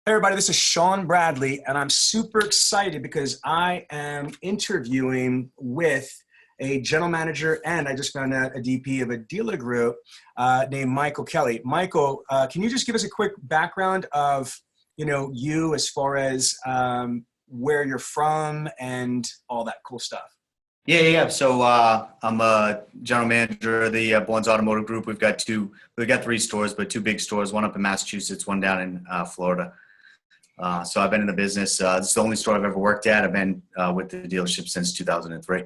Hey everybody, this is Sean Bradley, and I'm super excited because I am interviewing with a general manager, and I just found out a DP of a dealer group named Michael Kelly. Michael, can you just give us a quick background of, you as far as where you're from and all that cool stuff? Yeah. So I'm a general manager of the Blends Automotive Group. We've got three stores, but two big stores, one up in Massachusetts, one down in Florida. So I've been in the business. This is the only store I've ever worked at. I've been with the dealership since 2003.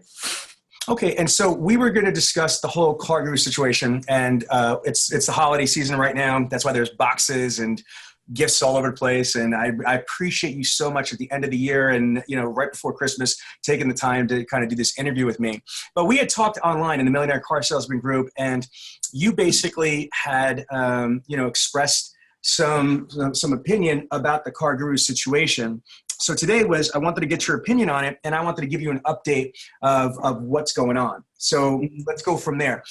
Okay, and so we were going to discuss the whole CarGurus situation, and it's the holiday season right now. That's why there's boxes and gifts all over the place, and I appreciate you so much at the end of the year and right before Christmas taking the time to kind of do this interview with me. But we had talked online in the Millionaire Car Salesman group, and you basically had expressed some opinion about the CarGurus situation. So today I wanted to get your opinion on it, and I wanted to give you an update of what's going on. So let's go from there.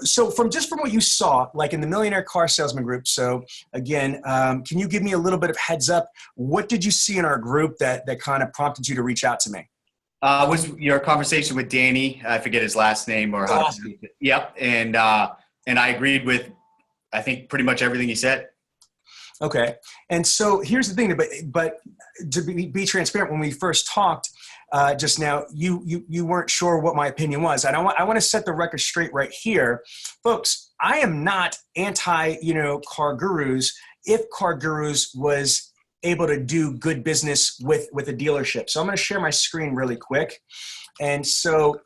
So from what you saw, like in the Millionaire Car Salesman group, so again, can you give me a little bit of heads up? What did you see in our group that kind of prompted you to reach out to me? Was your conversation with Danny, I forget his last name or how to it. Yep. And I agreed with, I think, pretty much everything he said. Okay. And so here's the thing, but to be transparent, when we first talked just now, you weren't sure what my opinion was. I want to set the record straight right here. Folks, I am not anti, CarGurus if CarGurus was able to do good business with a dealership. So I'm going to share my screen really quick. And so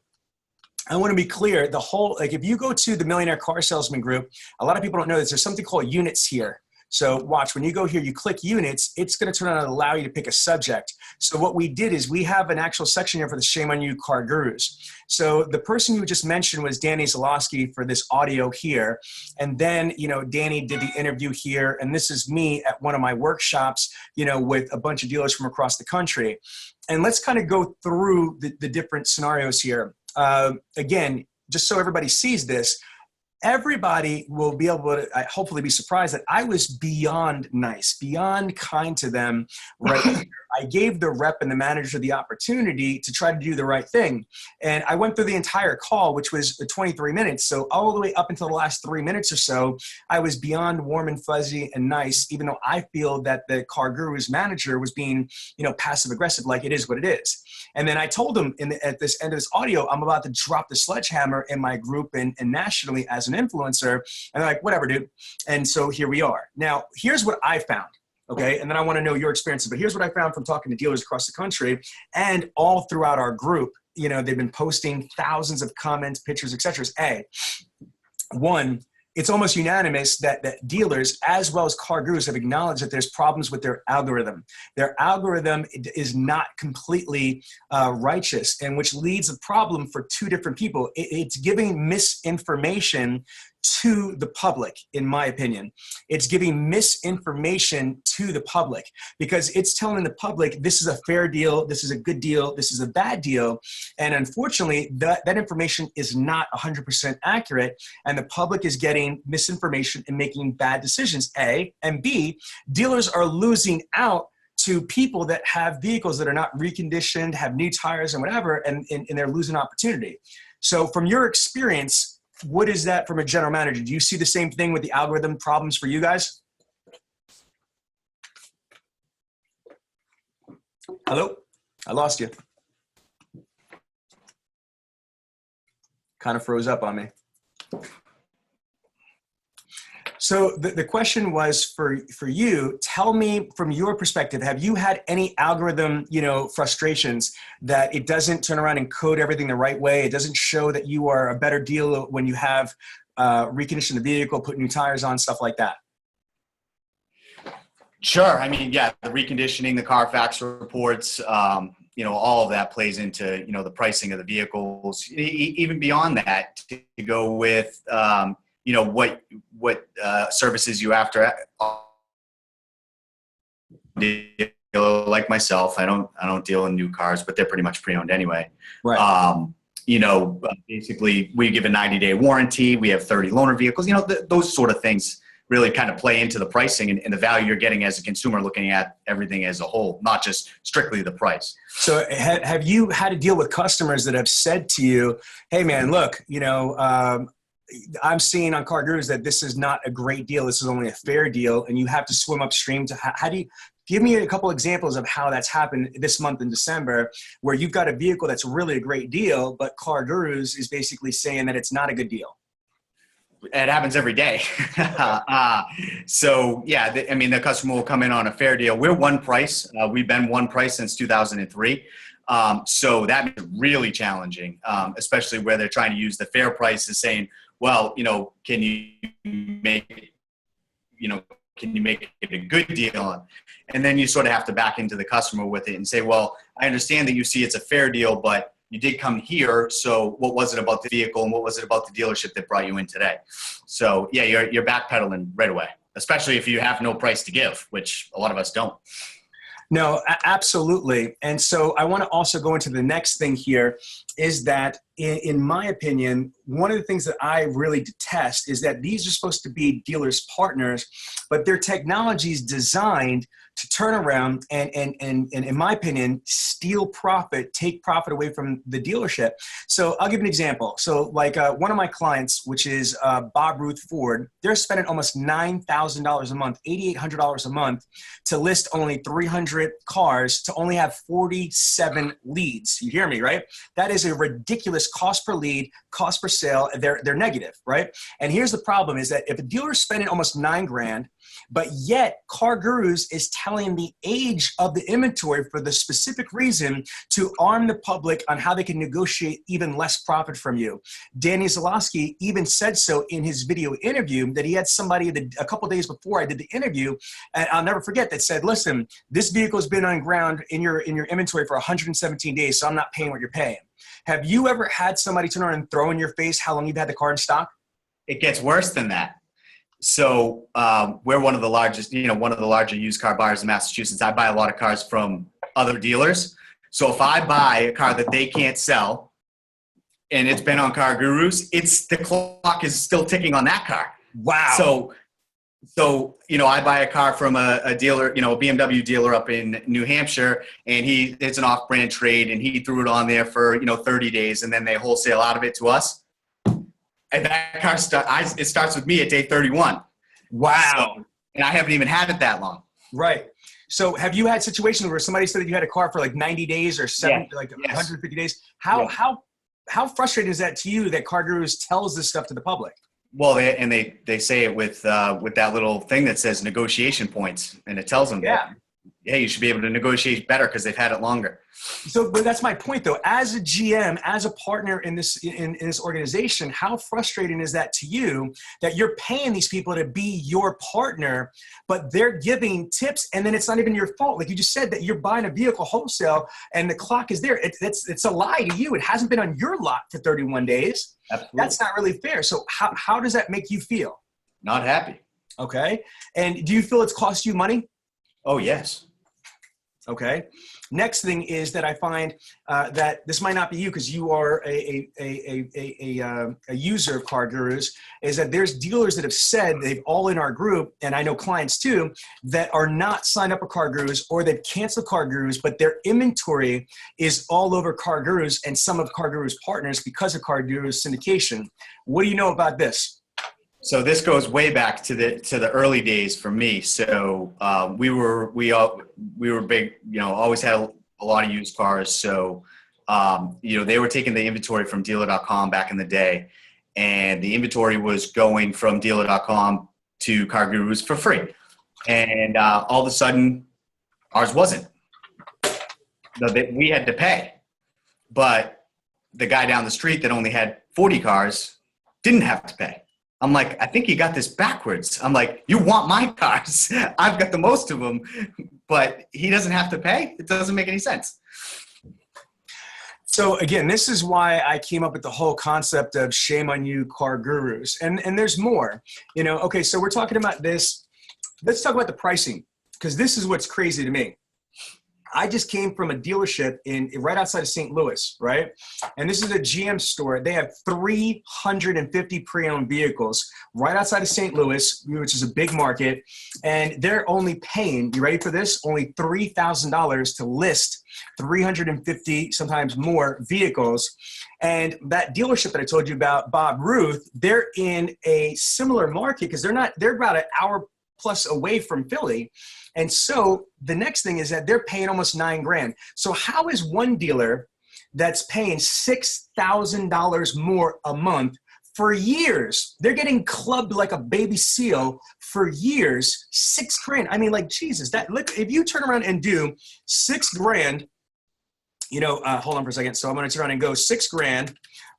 I want to be clear, if you go to the Millionaire Car Salesman group, a lot of people don't know this, there's something called units here. So watch, when you go here, you click units, it's going to turn on and allow you to pick a subject. So what we did is we have an actual section here for the Shame on You CarGurus. So the person you just mentioned was Danny Zalowski for this audio here. And then, Danny did the interview here. And this is me at one of my workshops, with a bunch of dealers from across the country. And let's kind of go through the different scenarios here. Again, just so everybody sees this, everybody will be able to hopefully be surprised that I was beyond nice, beyond kind to them right here. I gave the rep and the manager the opportunity to try to do the right thing. And I went through the entire call, which was 23 minutes. So all the way up until the last 3 minutes or so, I was beyond warm and fuzzy and nice, even though I feel that the CarGurus manager was being, passive aggressive, like it is what it is. And then I told him at this end of this audio, I'm about to drop the sledgehammer in my group and nationally as an influencer. And they're like, whatever, dude. And so here we are. Now, here's what I found. Okay, and then I want to know your experiences. But here's what I found from talking to dealers across the country and all throughout our group. They've been posting thousands of comments, pictures, etc. One, it's almost unanimous that dealers as well as CarGurus have acknowledged that there's problems with their algorithm. Their algorithm is not completely righteous, and which leads a problem for two different people. It's giving misinformation to the public, in my opinion. It's giving misinformation to the public because it's telling the public this is a fair deal, this is a good deal, this is a bad deal. And unfortunately, that information is not 100% accurate, and the public is getting misinformation and making bad decisions, A. And B, dealers are losing out to people that have vehicles that are not reconditioned, have new tires and whatever, and they're losing opportunity. So from your experience, what is that from a general manager? Do you see the same thing with the algorithm problems for you guys? Hello? I lost you. Kind of froze up on me. So the question was for you, tell me from your perspective, have you had any algorithm, frustrations that it doesn't turn around and code everything the right way? It doesn't show that you are a better deal when you have reconditioned the vehicle, put new tires on, stuff like that? Sure. I mean, yeah, the reconditioning, the Carfax reports, all of that plays into, the pricing of the vehicles. Even beyond that, to go with, what services you after like myself. I don't deal in new cars, but they're pretty much pre-owned anyway. Right. Basically we give a 90-day warranty. We have 30 loaner vehicles, those sort of things really kind of play into the pricing and the value you're getting as a consumer, looking at everything as a whole, not just strictly the price. So have you had to deal with customers that have said to you, hey man, look, I'm seeing on CarGurus that this is not a great deal. This is only a fair deal. And you have to swim upstream to how do you give me a couple examples of how that's happened this month in December, where you've got a vehicle that's really a great deal, but CarGurus is basically saying that it's not a good deal. It happens every day. So yeah, the customer will come in on a fair deal. We're one price. We've been one price since 2003. So that is really challenging, especially where they're trying to use the fair price as saying, well, can you make it a good deal? And then you sort of have to back into the customer with it and say, well, I understand that you see it's a fair deal, but you did come here. So what was it about the vehicle and what was it about the dealership that brought you in today? So yeah, you're backpedaling right away, especially if you have no price to give, which a lot of us don't. No, absolutely. And so I want to also go into the next thing here is that in my opinion, one of the things that I really detest is that these are supposed to be dealers' partners, but their technology is designed to turn around and in my opinion, steal profit, take profit away from the dealership. So I'll give you an example. So like one of my clients, which is Bob Ruth Ford, they're spending almost $9,000 a month, $8,800 a month to list only 300 cars to only have 47 leads. You hear me, right? That is a ridiculous cost per lead, cost per sale. They're negative, right? And here's the problem is that if a dealer is spending almost $9,000, but yet CarGurus is telling the age of the inventory for the specific reason to arm the public on how they can negotiate even less profit from you. Danny Zalowski even said so in his video interview that he had somebody a couple days before I did the interview, and I'll never forget, that said, listen, this vehicle has been on ground in your inventory for 117 days, so I'm not paying what you're paying. Have you ever had somebody turn around and throw in your face how long you've had the car in stock? It gets worse than that. So we're one of the largest, one of the larger used car buyers in Massachusetts. I buy a lot of cars from other dealers. So if I buy a car that they can't sell and it's been on CarGurus, the clock is still ticking on that car. Wow. So I buy a car from a dealer, a BMW dealer up in New Hampshire, and it's an off-brand trade, and he threw it on there for 30 days, and then they wholesale out of it to us. And that car it starts with me at day 31. Wow. So, and I haven't even had it that long. Right. So have you had situations where somebody said that you had a car for like 90 days or 150 days? How frustrating is that to you that CarGurus tells this stuff to the public? Well, they say it with that little thing that says negotiation points, and it tells them, hey, you should be able to negotiate better because they've had it longer. So, but that's my point, though. As a GM, as a partner in this organization, how frustrating is that to you that you're paying these people to be your partner, but they're giving tips, and then it's not even your fault? Like you just said, that you're buying a vehicle wholesale, and the clock is there. It's a lie to you. It hasn't been on your lot for 31 days. Absolutely. That's not really fair. So, how does that make you feel? Not happy. Okay. And do you feel it's cost you money? Oh, yes. Okay. Next thing is that I find that this might not be you because you are a user of CarGurus, is that there's dealers that have said, they've all in our group, and I know clients too, that are not signed up for CarGurus, or they've canceled CarGurus, but their inventory is all over CarGurus and some of CarGurus partners because of CarGurus syndication. What do you know about this? So this goes way back to the early days for me. So we were big, always had a lot of used cars. So they were taking the inventory from dealer.com back in the day, and the inventory was going from dealer.com to CarGurus for free. And all of a sudden, ours wasn't. We had to pay, but the guy down the street that only had 40 cars didn't have to pay. I'm like, I think you got this backwards. I'm like, you want my cars. I've got the most of them, but he doesn't have to pay. It doesn't make any sense. So again, this is why I came up with the whole concept of shame on you, CarGurus. And there's more, okay, so we're talking about this. Let's talk about the pricing, because this is what's crazy to me. I just came from a dealership right outside of St. Louis, right? And this is a GM store. They have 350 pre-owned vehicles right outside of St. Louis, which is a big market. And they're only paying, you ready for this? Only $3,000 to list 350, sometimes more vehicles. And that dealership that I told you about, Bob Ruth, they're in a similar market because they're about an hour plus away from Philly. And so the next thing is that they're paying almost $9,000. So how is one dealer that's paying $6,000 more a month for years? They're getting clubbed like a baby seal for years, $6,000. I mean, like, Jesus, look, if you turn around and do $6,000, hold on for a second. So I'm going to turn around and go $6,000,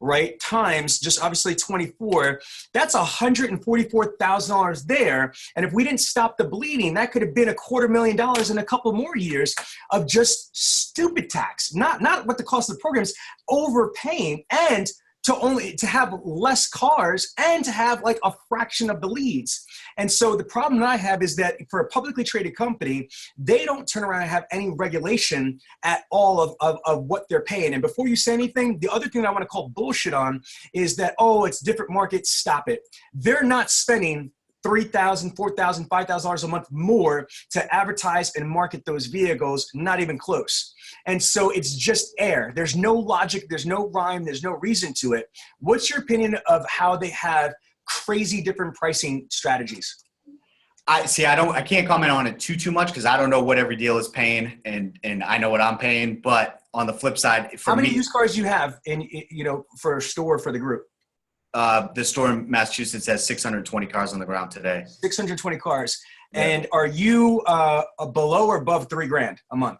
right? Times just obviously 24. That's $144,000 there. And if we didn't stop the bleeding, that could have been $250,000 in a couple more years of just stupid tax. Not what the cost of the program is, overpaying, and to have less cars and to have like a fraction of the leads. And so the problem that I have is that for a publicly traded company, they don't turn around and have any regulation at all of what they're paying. And before you say anything, the other thing that I want to call bullshit on is that, oh, it's different markets. Stop it. They're not spending $3,000, $4,000, $5,000 a month more to advertise and market those vehicles, not even close. And so it's just air. There's no logic, there's no rhyme, there's no reason to it. What's your opinion of how they have crazy different pricing strategies? I can't comment on it too much because I don't know what every deal is paying, and I know what I'm paying. But on the flip side, how many used cars do you have for a store for the group? The store in Massachusetts has 620 cars on the ground today. 620 cars. Yeah. And are you below or above $3,000 a month?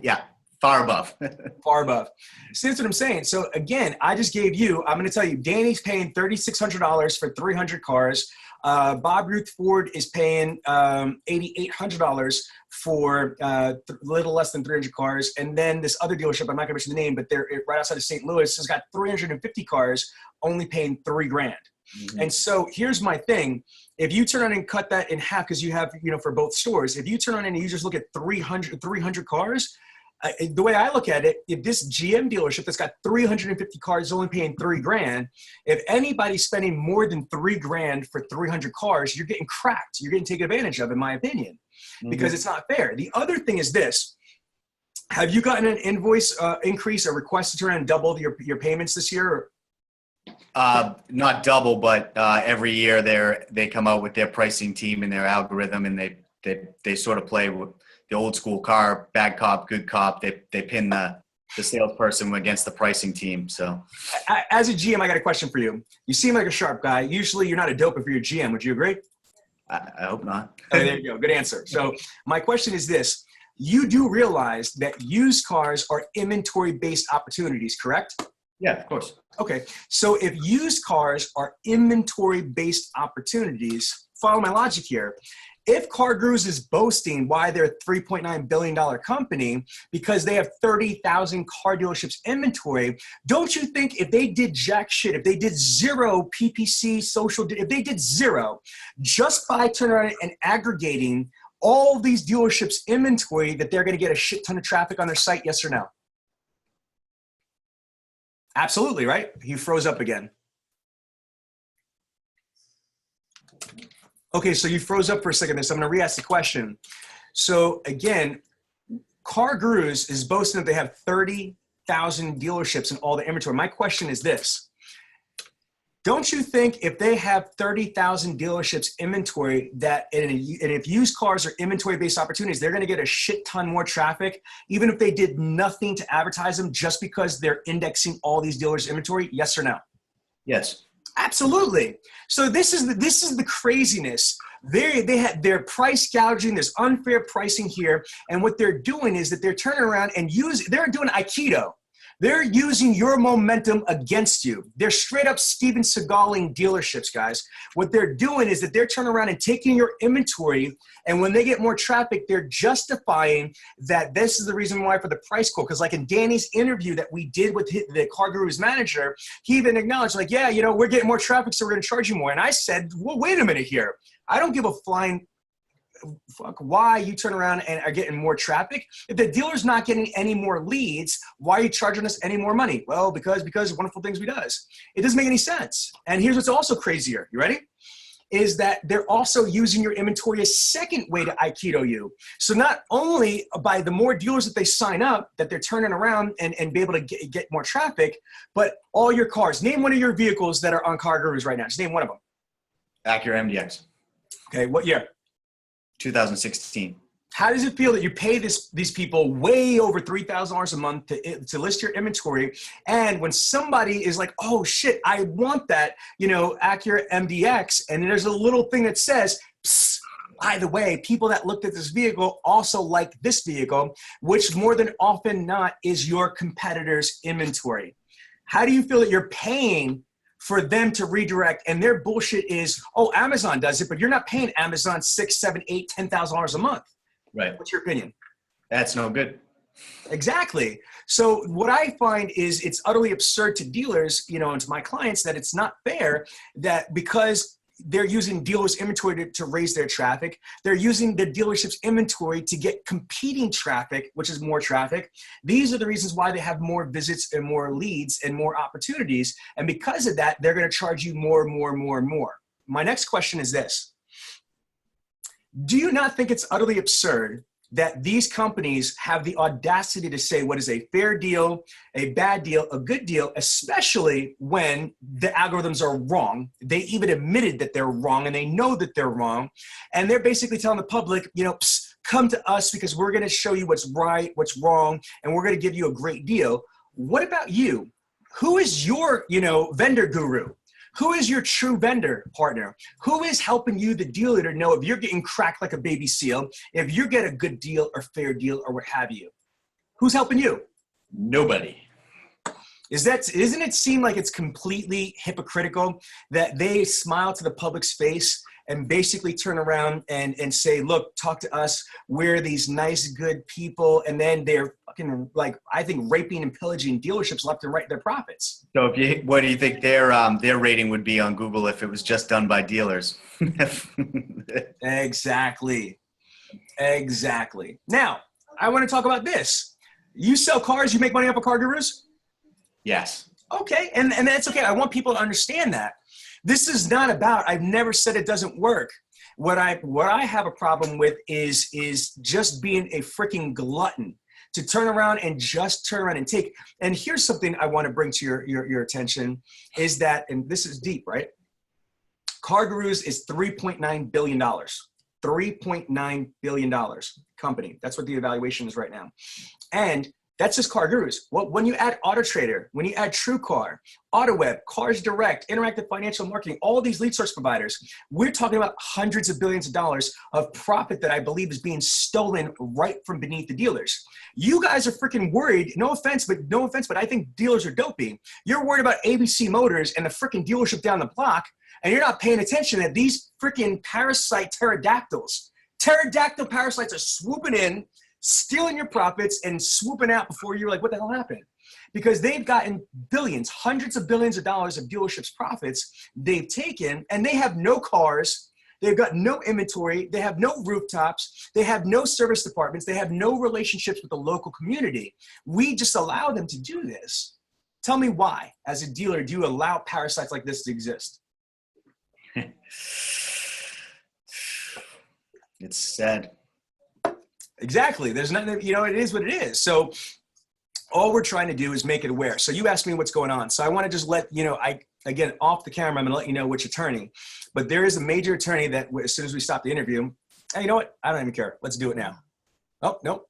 Yeah, far above. Far above. See, that's what I'm saying. So again, I just gave you, I'm going to tell you, Danny's paying $3,600 for 300 cars. Bob Ruth Ford is paying $8,800 for a little less than 300 cars. And then this other dealership, I'm not going to mention the name, but they're right outside of St. Louis, has got 350 cars, only paying $3,000. Mm-hmm. And so here's my thing. If you turn on and cut that in half, because you have, for both stores, if you turn on and you just look at 300 cars, the way I look at it, if this GM dealership that's got 350 cars is only paying $3,000, if anybody's spending more than $3,000 for 300 cars, you're getting cracked. You're getting taken advantage of, in my opinion, because it's not fair. The other thing is this. Have you gotten an invoice increase or requested to around double your payments this year? Not double, but every year they come out with their pricing team and their algorithm, and they sort of play with the old school car, bad cop, good cop. They pin the salesperson against the pricing team. So, as a GM, I got a question for you. You seem like a sharp guy. Usually, you're not a dope if you're a GM. Would you agree? I hope not. Oh, there you go. Good answer. So, my question is this: you do realize that used cars are inventory-based opportunities, correct? Yeah, of course. Okay, so if used cars are inventory-based opportunities, follow my logic here. If CarGurus is boasting why they're a $3.9 billion company because they have 30,000 car dealerships inventory, don't you think if they did jack shit, if they did zero PPC, if they did zero, just by turning around and aggregating all these dealerships inventory, that they're going to get a shit ton of traffic on their site, yes or no? Absolutely, right? He froze up again. Okay, so you froze up for a second. So I'm going to re-ask the question. So again, CarGurus is boasting that they have 30,000 dealerships and all the inventory. My question is this. Don't you think if they have 30,000 dealerships inventory and if used cars are inventory-based opportunities, they're going to get a shit ton more traffic, even if they did nothing to advertise them just because they're indexing all these dealers' inventory? Yes or no? Yes. Absolutely. So this is the craziness. They're price gouging. There's unfair pricing here. And what they're doing is that they're turning around and they're doing Aikido. They're using your momentum against you. They're straight up Steven Seagaling dealerships, guys. What they're doing is that they're turning around and taking your inventory, and when they get more traffic, they're justifying that this is the reason why for the price quote. Because like in Danny's interview that we did with the CarGurus manager, he even acknowledged like, yeah, we're getting more traffic, so we're going to charge you more. And I said, well, wait a minute here. I don't give a flying why you turn around and are getting more traffic. If the dealer's not getting any more leads, why are you charging us any more money? Well, because of wonderful things we does. It doesn't make any sense. And here's what's also crazier. You ready? Is that they're also using your inventory a second way to Aikido you. So not only by the more dealers that they sign up, that they're turning around and be able to get more traffic, but all your cars. Name one of your vehicles that are on CarGurus right now. Just name one of them. Acura MDX. Okay, what year? 2016. How does it feel that you pay these people way over $3,000 a month to list your inventory, and when somebody is like, oh shit, I want that, Acura MDX, and there's a little thing that says, psst, by the way, people that looked at this vehicle also like this vehicle, which more than often not is your competitor's inventory. How do you feel that you're paying for them to redirect, and their bullshit is, oh, Amazon does it, but you're not paying Amazon $6,000, $7,000, $8,000, $10,000 a month. Right. What's your opinion? That's no good. Exactly. So what I find is it's utterly absurd to dealers, and to my clients, that it's not fair that because they're using dealers' inventory to raise their traffic, they're using the dealership's inventory to get competing traffic, which is more traffic. These are the reasons why they have more visits and more leads and more opportunities. And because of that, they're going to charge you more and more and more and more. My next question is this. Do you not think it's utterly absurd that these companies have the audacity to say what is a fair deal, a bad deal, a good deal, especially when the algorithms are wrong? They even admitted that they're wrong, and they know that they're wrong. And they're basically telling the public, psst, come to us because we're going to show you what's right, what's wrong, and we're going to give you a great deal. What about you? Who is your, vendor guru? Who is your true vendor partner? Who is helping you, the dealer, to know if you're getting cracked like a baby seal, if you get a good deal or fair deal or what have you? Who's helping you? Nobody. Isn't it seem like it's completely hypocritical that they smile to the public's face and basically turn around and say, look, talk to us. We're these nice, good people. And then they're fucking, I think, raping and pillaging dealerships left and right their profits. So what do you think their rating would be on Google if it was just done by dealers? Exactly. Now, I want to talk about this. You sell cars, you make money off of CarGurus? Yes. Okay, and that's okay. I want people to understand that. This is not about, I've never said it doesn't work. What I have a problem with is just being a freaking glutton to turn around and take. And here's something I want to bring to your attention is that, and this is deep, right? CarGurus is $3.9 billion. $3.9 billion company. That's what the evaluation is right now. And that's just CarGurus. Well, when you add AutoTrader, when you add TrueCar, AutoWeb, Cars Direct, Interactive Financial Marketing, all these lead source providers, we're talking about hundreds of billions of dollars of profit that I believe is being stolen right from beneath the dealers. You guys are freaking worried. No offense, but I think dealers are dopey. You're worried about ABC Motors and the freaking dealership down the block, and you're not paying attention that these freaking parasite pterodactyl parasites are swooping in, stealing your profits and swooping out before you're like, what the hell happened? Because they've gotten billions, hundreds of billions of dollars of dealerships profits they've taken, and they have no cars, they've got no inventory, they have no rooftops, they have no service departments, they have no relationships with the local community. We just allow them to do this. Tell me why, as a dealer, do you allow parasites like this to exist? It's sad. Exactly. There's nothing, it is what it is. So all we're trying to do is make it aware. So you asked me what's going on. So I want to just let, again, off the camera, I'm going to let you know which attorney, but there is a major attorney that as soon as we stop the interview, hey, you know what? I don't even care. Let's do it now. Oh, nope.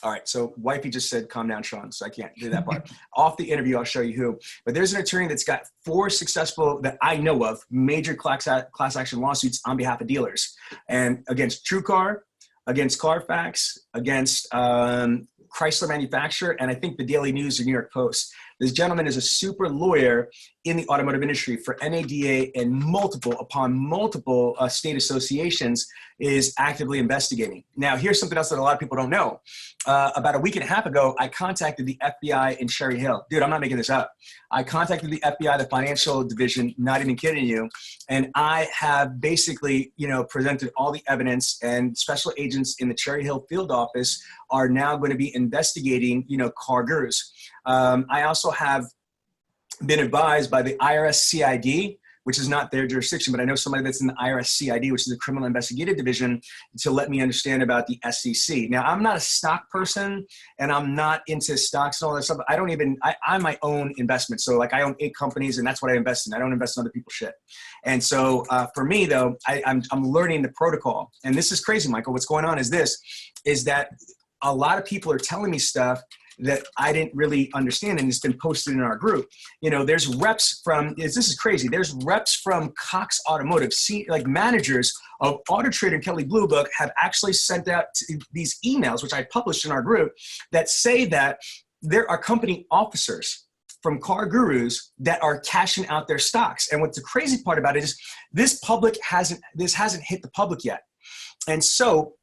All right. So wifey just said, calm down, Sean. So I can't do that part. Off the interview, I'll show you who, but there's an attorney that's got 4 successful, that I know of, major class action lawsuits on behalf of dealers, and against TrueCar, against Carfax, against Chrysler Manufacturer, and I think the Daily News or New York Post. This gentleman is a super lawyer, in the automotive industry for NADA and multiple state associations is actively investigating. Now, here's something else that a lot of people don't know. About a week and a half ago, I contacted the FBI in Cherry Hill. Dude, I'm not making this up. I contacted the FBI, the financial division, not even kidding you. And I have basically, presented all the evidence, and special agents in the Cherry Hill field office are now going to be investigating, CarGurus. I also have been advised by the IRS CID, which is not their jurisdiction, but I know somebody that's in the IRS CID, which is the Criminal Investigative Division, to let me understand about the SEC. Now, I'm not a stock person, and I'm not into stocks and all that stuff. I'm my own investment. So like I own 8 companies, and that's what I invest in. I don't invest in other people's shit. And so for me though, I'm learning the protocol. And this is crazy, Michael. What's going on is that a lot of people are telling me stuff that I didn't really understand, and it's been posted in our group. There's reps from, this is crazy, there's reps from Cox Automotive, like managers of Auto Trader and Kelley Blue Book have actually sent out these emails, which I published in our group, that say that there are company officers from CarGurus that are cashing out their stocks. And what's the crazy part about it is this hasn't hit the public yet. And so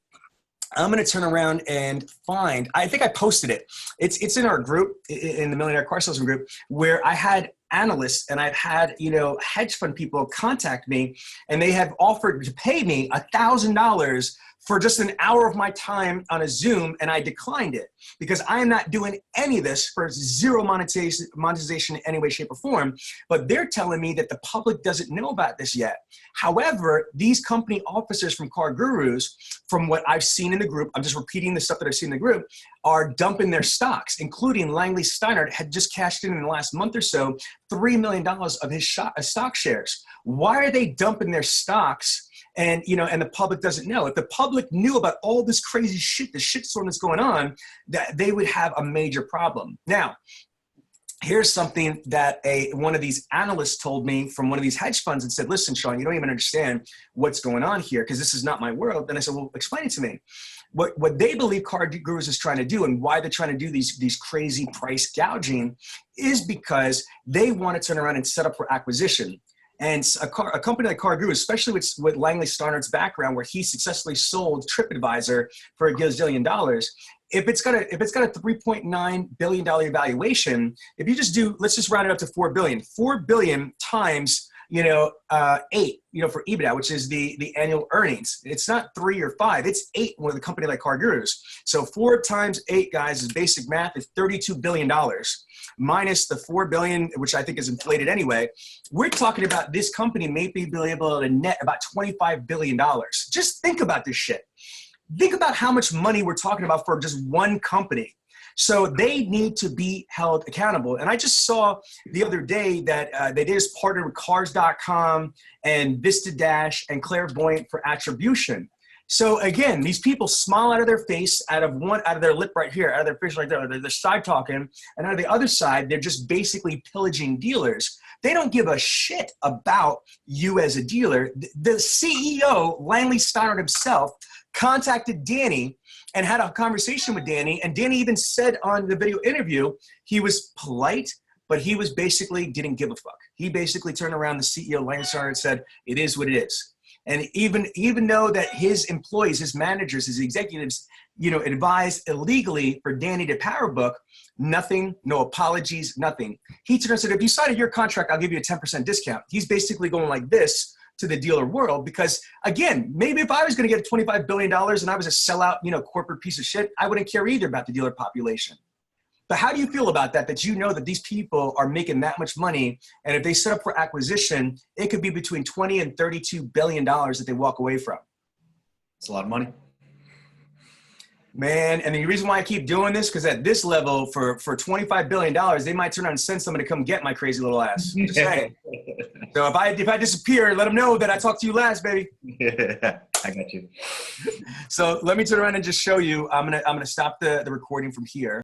I'm going to turn around and find, I think I posted it. It's in our group, in the Millionaire Car Salesman group, where I had analysts and I've had, hedge fund people contact me, and they have offered to pay me $1,000 for just an hour of my time on a Zoom, and I declined it because I am not doing any of this for zero monetization in any way, shape, or form. But they're telling me that the public doesn't know about this yet. However, these company officers from CarGurus, from what I've seen in the group, I'm just repeating the stuff that I've seen in the group, are dumping their stocks, including Langley Steinert had just cashed in the last month or so, $3 million of his stock shares. Why are they dumping their stocks? And, and the public doesn't know. If the public knew about all this crazy shit, the shitstorm that's going on, that they would have a major problem. Now, here's something that one of these analysts told me from one of these hedge funds and said, listen, Sean, you don't even understand what's going on here because this is not my world. And I said, well, explain it to me. What they believe CarGurus is trying to do and why they're trying to do these crazy price gouging is because they want to turn around and set up for acquisition. And a company like CarGurus, especially with Langley Steinert's background, where he successfully sold TripAdvisor for $1 gazillion, if it's got a $3.9 billion valuation, if you just do, let's just round it up to $4 billion. $4 billion times 8, for EBITDA, which is the annual earnings. It's not 3 or 5, it's 8 with a company like CarGurus. So 4 times 8, guys, is basic math, is $32 billion. Minus the $4 billion, which I think is inflated anyway. We're talking about this company may be able to net about $25 billion. Just think about this shit. Think about how much money we're talking about for just one company. So they need to be held accountable. And I just saw the other day that they just partnered with Cars.com and Vista Dash and Clairvoyant for attribution. So again, these people smile out of their face, out of their lip right here, out of their face right there, they're side talking, and out of the other side, they're just basically pillaging dealers. They don't give a shit about you as a dealer. The CEO, Langley Steinert himself, contacted Danny and had a conversation with Danny, and Danny even said on the video interview, he was polite, but he was basically didn't give a fuck. He basically turned around, the CEO, Langley Steinert, and said, it is what it is. And even though that his employees, his managers, his executives, advised illegally for Danny to power book, nothing, no apologies, nothing. He turned and said, if you sign your contract, I'll give you a 10% discount. He's basically going like this to the dealer world because, again, maybe if I was going to get $25 billion and I was a sellout, corporate piece of shit, I wouldn't care either about the dealer population. But how do you feel about that, that that these people are making that much money, and if they set up for acquisition, it could be between $20 and $32 billion that they walk away from? It's a lot of money. Man, and the reason why I keep doing this, because at this level, for $25 billion, they might turn around and send somebody to come get my crazy little ass. Just saying. So if I disappear, let them know that I talked to you last, baby. Yeah, I got you. So let me turn around and just show you. I'm gonna stop the recording from here.